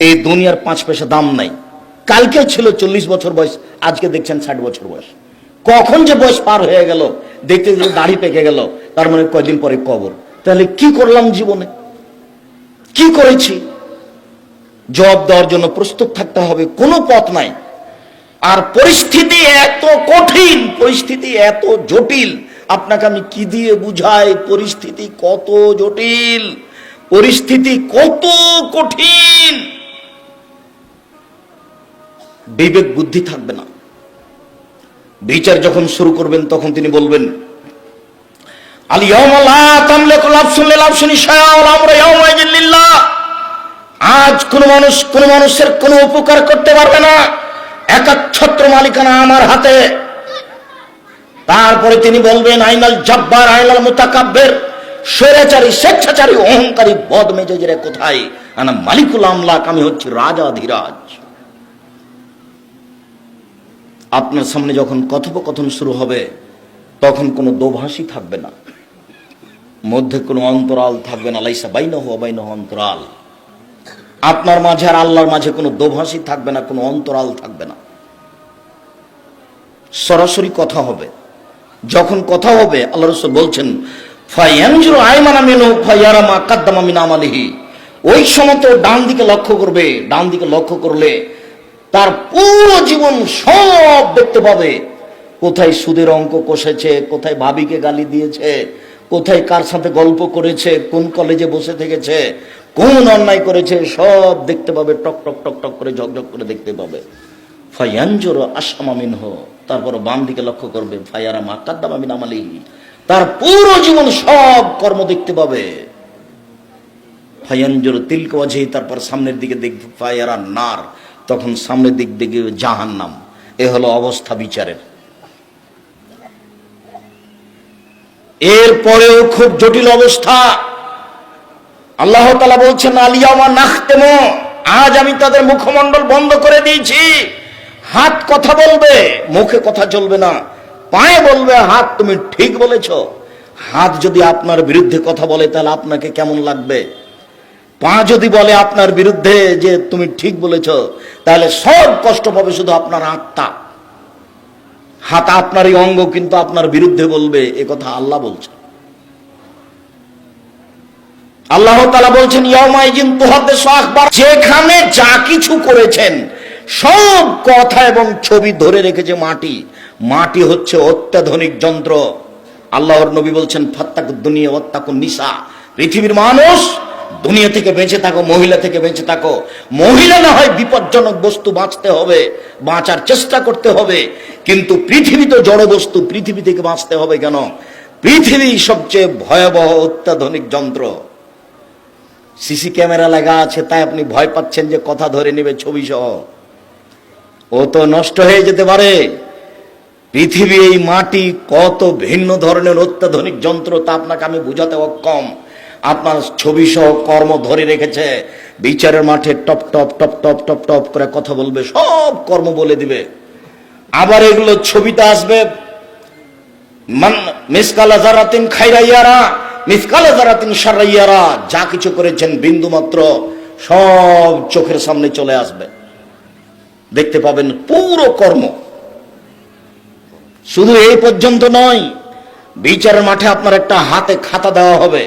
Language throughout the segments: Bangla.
এই দুনিয়ার 5 পয়সা দাম নাই। কালকে ছিল 40 বছর বয়স, আজকে দেখছেন 60 বছর বয়স। কখন যে বয়স পার হয়ে গেল, দেখতে দেখতে দাড়ি পেকে গেল, তার মানে কয়দিন পরে কবর। তাহলে কি করলাম জীবনে, কি করেছি? জবাব দেওয়ার জন্য প্রস্তুত থাকতে হবে, কোনো পথ নাই। আর পরিস্থিতি এত কঠিন, পরিস্থিতি এত জটিল, আপনাকে আমি কি দিয়ে বুঝাই? পরিস্থিতি কত জটিল, পরিস্থিতি কত কঠিন, বিবেক বুদ্ধি থাকবে না। বিচার যখন শুরু করবেন তখন তিনি বলবেন, আল ইয়াউমা লা তামলিকু নাফসুন লিনাফসিন শাইআন ওয়াল আমরু ইয়াউমাইযিন লিল্লাহ। আজ কোন মানুষের কোনো উপকার করতে পারবে না, একাচ্ছত্র মালিকানা আমার হাতে। তারপরে তিনি বলবেন, আইনাল জাব্বার আইনাল মুতাকাব্বির, স্বৈরাচারী, স্বেচ্ছাচারী, অহংকারী, বদমেজাজেরা কোথায়? আনা মালিকুল আমলাক, আমি হচ্ছি রাজাধিরাজ। আপনার সামনে যখন কথোপকথন শুরু হবে তখন কোনো দোভাষী থাকবে না, মধ্যে কোনো অন্তরাল থাকবে না। লাইসা বাইনাহু ওয়া বাইনাহু অন্তরাল। আপনার মাঝে আর আল্লাহর মাঝে কোনো দোভাষী থাকবে না, কোনো অন্তরাল থাকবে না। সরাসরি কথা হবে। যখন কথা হবে, আল্লাহ রাসূল বলছেন, ফায়ানজুরু আইমানা মিনহু ফায়ারা মা কাদ্দামা মিন আমালিহি। ওই সময় তো ডান দিকে লক্ষ্য করবে, ডান দিকে লক্ষ্য করলে তার পুরো জীবন সব দেখতে পাবে। কোথায় সুদের অঙ্ক কষেছে, কোথায় ভাবিকে গালি দিয়েছে, কোথায় কার সাথে গল্প করেছে, কোন কলেজে বসে থেকেছে, কোন অন্যায় করেছে, সব দেখতে পাবে। টক টক টক টক করে, ঝকঝক করে দেখতে পাবে। ফায়ানজুরু আশআমা মিনহু, তারপর বাম দিকে লক্ষ্য করবে, ফায়ারা মা কাদ্দামা মিন আমালিহি, তার পুরো জীবন সব কর্ম দেখতে পাবে। ফায়ানজুরু তিলকা ওয়াজহি, তারপর সামনের দিকে দেখবে ফায়ারা নার, তখন সামনের দিক দেখবে জাহান্নাম। এ হলো অবস্থা বিচারের। এরপরেও খুব জটিল অবস্থা। আল্লাহ তাআলা বলছেন, আল ইয়াউমা নাখতিমু, আজ আমি তাদের মুখমণ্ডল বন্ধ করে দিয়েছি। হাত কথা বলবে, মুখে কথা চলবে না। পায়ে বলবে, হাত তুমি ঠিক বলেছো। হাত যদি আপনার বিরুদ্ধে কথা বলে তাহলে আপনাকে কেমন লাগবে? পা যদি বলে আপনার বিরুদ্ধে যে তুমি ঠিক বলেছো, তাহলে সব কষ্ট পাবে শুধু আপনার আত্মা। হাত আপনারই অঙ্গ, কিন্তু আপনার বিরুদ্ধে বলবে, এ কথা আল্লাহ বলছেন। আল্লাহ তাআলা বলছেন, ইয়াউমাইযিন তুহাদ্দিসু আখবার, যেখানে যা কিছু করেছেন সব কথা এবং ছবি ধরে রেখেছে মাটি। মাটি হচ্ছে অত্যাধুনিক যন্ত্র। আল্লাহর নবী বলছেন, ফাত্তাকুদ দুনিয়া ওয়াত্তাকুন নিসা, পৃথিবীর মানুষ, দুনিয়া থেকে বেঁচে থাকো, মহিলা থেকে বেঁচে থাকো। মহিলা না হয় বিপজ্জনক বস্তু, বাঁচতে হবে, বাঁচার চেষ্টা করতে হবে, কিন্তু পৃথিবী তো জড় বস্তু, পৃথিবী থেকে বাঁচতে হবে কেন? পৃথিবী সবচেয়ে ভয়াবহ অত্যাধুনিক যন্ত্র। সিসি ক্যামেরা লাগা আছে, তাই আপনি ভয় পাচ্ছেন যে কথা ধরে নেবে ছবি সহ। ও তো নষ্ট হয়ে যেতে পারে। পৃথিবী, এই মাটি কত ভিন্ন ধরনের অত্যাধুনিক যন্ত্র, তা আপনাকে আমি বুঝাতে অক্ষম। আপনার ছবি সহ কর্ম ধরে রেখেছে। বিচারের মাঠে top top top top top top করে কথা বলবে, সব কর্ম বলে দিবে। আবার এগুলো ছবিতে আসবে, মিসকালা যারাতিন খাইরা ইয়ারা, মিসকালা যারাতিন শাররা ইয়ারা। যা কিছু করেছেন বিন্দু মাত্র সব চোখের সামনে চলে আসবে, দেখতে পাবেন পুরো কর্ম। শুধু এই পর্যন্ত নয়, বিচারের মাঠে আপনার একটা হাতে খাতা দেওয়া হবে।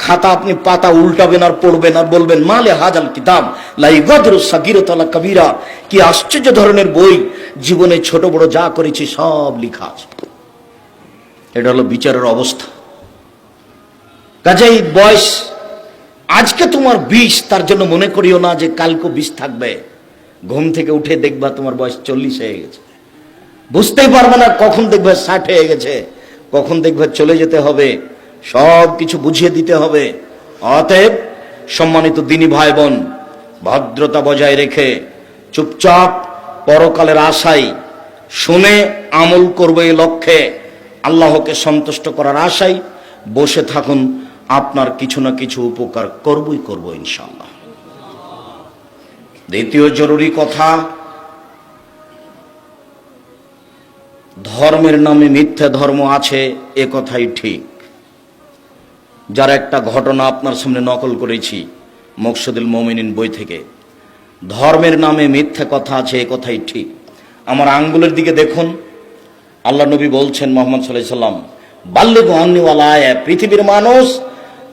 খাতা আপনি পাতা উল্টাবেন আর পড়বেন আর বলবেন, মালে হাজাল কিতাব লা ইগাদিরু সাগীরাতা ওয়ালা কাবীরা। কি আশ্চর্য ধরনের বই, জীবনে ছোট বড় যা করেছি সব লেখা আছে। এটা হলো বিচারের অবস্থা। কাজেই বয়স আজকে তোমার 20, তার জন্য মনে করিও না যে কালকে 20 থাকবে। ঘুম থেকে উঠে দেখবা তোমার বয়স 40 হয়ে গেছে। বুঝতেই পারবে না কখন দেখবে 60 হয়ে গেছে, কখন দেখবে চলে যেতে হবে। সব কিছু বুঝিয়ে দিতে হবে। অতএব সম্মানিত দিনী ভাই বোন, ভদ্রতা বজায় রেখে চুপচাপ পরকালের আশায় শুনে আমল করবে এই লক্ষ্যে, আল্লাহকে সন্তুষ্ট করার আশায় বসে থাকুন। আপনার কিছু না কিছু উপকার করবই করব ইনশাআল্লাহ। দ্বিতীয় জরুরি কথা, ধর্মের নামে মিথ্যা ধর্ম আছে, এ কথাই ঠিক। যার একটা ঘটনা আপনার সামনে নকল করেছি মকসুদুল মুমিনিন বই থেকে। ধর্মের নামে মিথ্যা কথা আছে, এ কথাই ঠিক। আমার আঙ্গুলের দিকে দেখুন, আল্লাহ নবী বলছেন মুহাম্মদ সাল্লাল্লাহু আলাইহি সাল্লাম, বাল্লিগু আন্নি ওয়ালা আয়া, পৃথিবীর মানুষ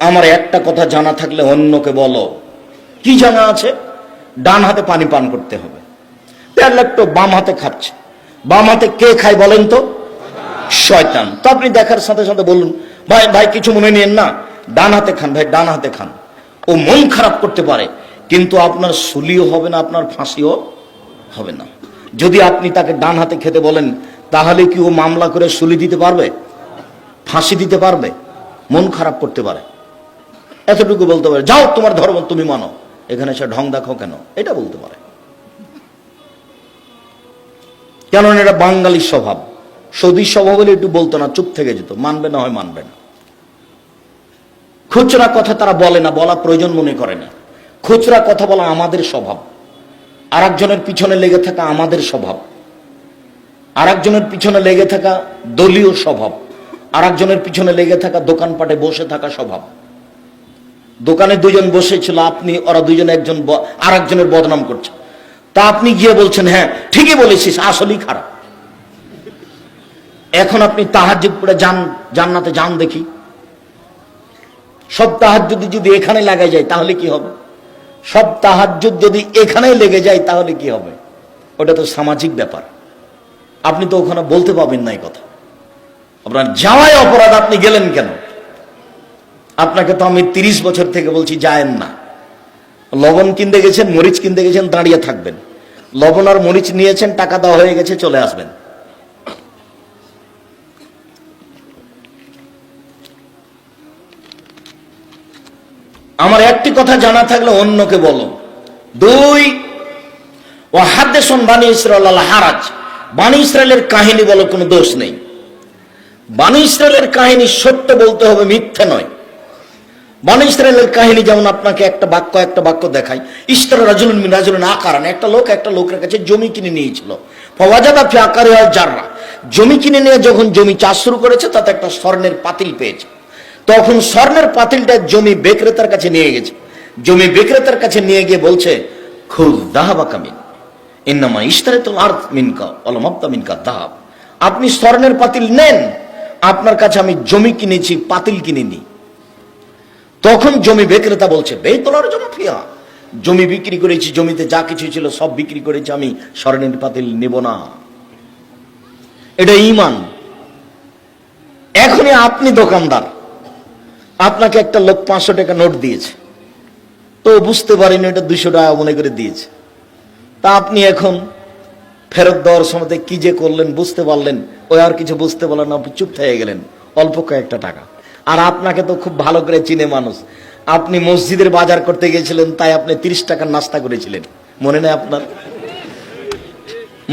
আমার একটা কথা জানা থাকলে অন্যকে বলো। কি জানা আছে? ডান হাতে পানি পান করতে হবে। তেল একটু বাম হাতে খাচ্ছে, বাম হাতে কে খায় বলেন তো? শয়তান। তো আপনি দেখার সাথে সাথে বলুন, ভাই ভাই কিছু মনে নিয়েন না, ডান হাতে খান ভাই, ডান হাতে খান। ও মন খারাপ করতে পারে, কিন্তু আপনার সুলিও হবে না, আপনার ফাঁসিও হবে না। যদি আপনি তাকে ডান হাতে খেতে বলেন, তাহলে কি ও মামলা করে সুলি দিতে পারবে, ফাঁসি দিতে পারবে? মন খারাপ করতে পারে, এতটুকু বলতে পারে, যাও তোমার ধর্ম তুমি মানো, এখানে সে ঢং দেখো কেন, এটা বলতে পারে। কেননা এটা বাঙালির স্বভাব। সৌদির স্বভাব হলে একটু বলতো না, চুপ থেকে যেত, মানবে না হয় মানবে না। খুচরা কথা তারা বলে না, বলা প্রয়োজন মনে করে না। খুচরা কথা বলা আমাদের স্বভাব, আর একজনের পিছনে লেগে থাকা আমাদের স্বভাব, আর একজনের পিছনে লেগে থাকা দলীয় স্বভাব, আর একজনের পিছনে লেগে থাকা দোকানপাটে বসে থাকা স্বভাব। দোকানে দুজন বসেছিল, আপনি ওরা দুজন একজন আর একজনের বদনাম করছে, তা আপনি গিয়ে বলছেন হ্যাঁ ঠিকই বলেছিস, আসলেই খারাপ। এখন আপনি তাহাজ্জুদ পড়ে যান, জান্নাতে যান দেখি। সব তাহাজ্জুদ যদি এখানে লাগা যায় তাহলে কি হবে? সব তাহাজ্জুদ যদি এখানেই লেগে যায় তাহলে কি হবে? ওটা তো সামাজিক ব্যাপার, আপনি তো ওখানে বলতে পাবেন না এই কথা। আপনার যাওয়াই অপরাধ, আপনি গেলেন কেন? আপনাকে তো আমি 30 বছর থেকে বলছি যায়েন না। লবণ কিনতে গেছেন, মরিচ কিনতে গেছেন, দাঁড়িয়ে থাকবেন। লবণ আর মরিচ নিয়েছেন, টাকা দেওয়া হয়ে গেছে, চলে আসবেন। আমার একটি কথা জানা থাকলে অন্যকে বলো। 2, ও হাদ্দেসুন বানি ইসরাঈল আল হারাজ, বানি ইসরায়েলের কাহিনী বলো, কোনো দোষ নেই। বানি ইসরায়েলের কাহিনী সত্য বলতে হবে, মিথ্যা নয়। বানি ইসরায়েলের কাহিনী যেমন আপনাকে একটা বাক্য দেখাই। ইশতারা রাজুলুন মিন রাজুলিন আকারান, একটা লোকের কাছে জমি কিনে নিয়েছিল। ফাওয়াজাদা ফি আকারিহা জাররা, জমি কিনে নিয়ে যখন জমি চাষ শুরু করেছে, তাতে একটা স্বর্ণের পাতিল পেয়েছে। তখন স্বর্ণের পাতিলটা জমি বিক্রেতার কাছে নিয়ে গেছে। জমি বিক্রেতার কাছে নিয়ে গিয়ে বলছে, খুয যাহাবাকা মিন ইন্নামা ইশতারাতুল আরদ মিনকা ওয়া লাম আবতা মিনকা যাহাব, আপনি স্বর্ণের পাতিল নেন, আপনার কাছে আমি জমি কিনেছি, পাতিল কিনিনি। তখন জমি বিক্রেতা বলছে, বেতলার জন্য ফিয়া, জমি বিক্রি করেছি, জমিতে যা কিছু ছিল সব বিক্রি করেছি, আমি স্বর্ণের পাতিল নেব না। এটা ঈমান। এখনই আপনি দোকানদার, আপনাকে একটা লোক 500 টাকা নোট দিয়েছে, তো বুঝতে পারেনি এটা 200 টাকা মনে করে দিয়েছে। তা আপনি এখন ফেরত দেওয়ার সময় কি যে করলেন বুঝতে পারলেন, ওই আর কিছু বুঝতে পারলেন না, আপনি চুপ থেকে গেলেন, অল্প কয়েকটা টাকা। আর আপনাকে তো খুব ভালো করে চিনে মানুষ, আপনি মসজিদের বাজার করতে গিয়েছিলেন, তাই আপনি 30 টাকার নাস্তা করেছিলেন, মনে নেই আপনার?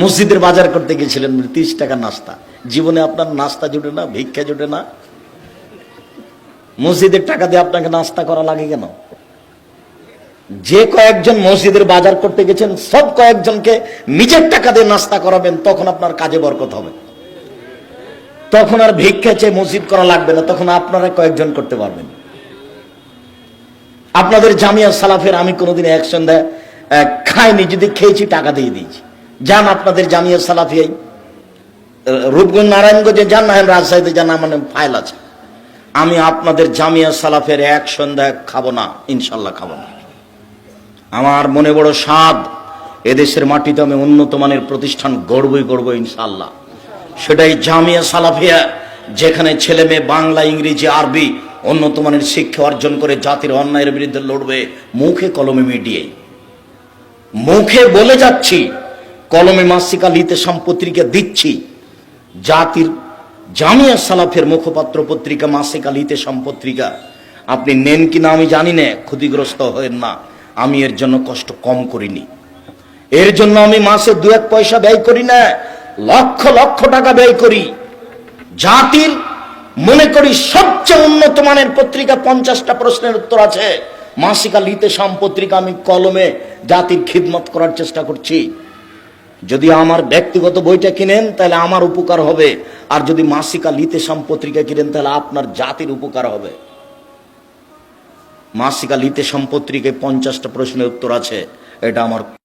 মসজিদের বাজার করতে গিয়েছিলেন, 30 টাকার নাস্তা। জীবনে আপনার নাস্তা জুটে না, ভিক্ষা জুটে না, মসজিদের টাকা দিয়ে আপনাকে নাস্তা করা লাগে কেন? যে কয়েকজন মসজিদের বাজার করতে গেছেন, সব কয়েকজনকে নিজের টাকা দিয়ে নাস্তা করাবেন, তখন আপনার কাজে বরকত হবে। তখন আর ভিক্ষা চেয়ে মসজিদ করা লাগবে না, তখন আপনারা কয়েকজন করতে পারবেন। আপনাদের জামিয়া সালাফের আমি কোনোদিন এক সন্ধ্যায় খাইনি, যদি খেয়েছি টাকা দিয়ে দিয়েছি। যান আপনাদের জামিয়া সালাফি, রূপগঞ্জ নারায়ণগঞ্জে যান, না রাজশাহীতে যান, মানে ফাইল আছে। আমি আপনাদের জামিয়া সালাফের এক সন্ধ্যায় খাবো না, ইনশাল্লাহ খাবো না। আমার মনে বড় স্বাদ, এদেশের মাটিতে আমি উন্নত মানের প্রতিষ্ঠান গড়বই ইনশাল্লাহ। সেটাই জামিয়া সালাফিয়া, যেখানে ছেলে মেয়ে বাংলা, ইংরেজি, আরবি উন্নত মানের শিক্ষা অর্জন করে জাতির অন্যায়ের বিরুদ্ধে লড়বে, মুখে কলমে মিডিয়ে। মুখে বলে যাচ্ছি, কলমে মাসিকা লিতে সম্পত্রিকা দিচ্ছি। জাতির জামিয়া সালাফের মুখপাত্র পত্রিকা মাসিকা লিতে সম্পত্রিকা, আপনি নেন কিনা আমি জানি না, ক্ষতিগ্রস্ত হয়েন না। আমি এর জন্য কষ্ট কম করিনি, এর জন্য আমি মাসে 2-1 পয়সা ব্যয় করি না, লক্ষ লক্ষ টাকা ব্যয় করি। জাতির মনে করি সবচেয়ে উন্নত মানের পত্রিকা, 50টা প্রশ্নের উত্তর আছে, মাসিকা লিতে সম্পত্রিকা আমি কলমে জাতির খিদমত করার চেষ্টা করছি। যদি আমার ব্যক্তিগত বইটা কিনেন তাহলে আমার উপকার হবে, আর যদি মাসিকা লিতে সম্পত্রিকা কিনেন তাহলে আপনার জাতির উপকার হবে। মাসিকা লিতে সম্পত্রিকায় 50টা প্রশ্নের উত্তর আছে, এটা আমার